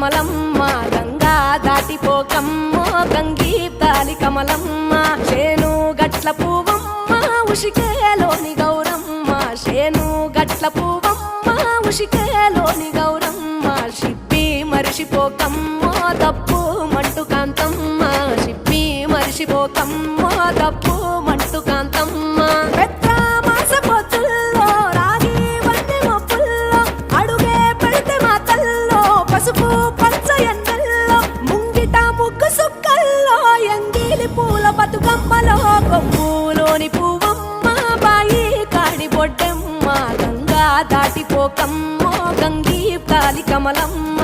కమలమ్మ గంగా దాటిపోకమ్మో గంగీతాలి కమలమ్మ శేను గట్ల పువ్వమ్మ ఉషికేలోని గౌరమ్మ శేను గట్ల పువ్వమ్మ ఉషికేలోని గౌరమ్మ షిప్పి మరిషిపోకమ్మో తప్పు మంటు కాంతమ్మ షిప్పి మరిషిపోకమ్మో తప్పు మంటు కాంతమ్మ పసుపు పచ్చ ఎండల్లో ముంగిట ముగ్గు సుక్కల్లో ఎంగిలి పూల బతుకమ్మలో కొమ్ములోని పువ్వమ్మ బాయి కాడి బొడ్డెమ్మ గంగా దాటిపోకమ్మో గంగీ కాలి కమలమ్మ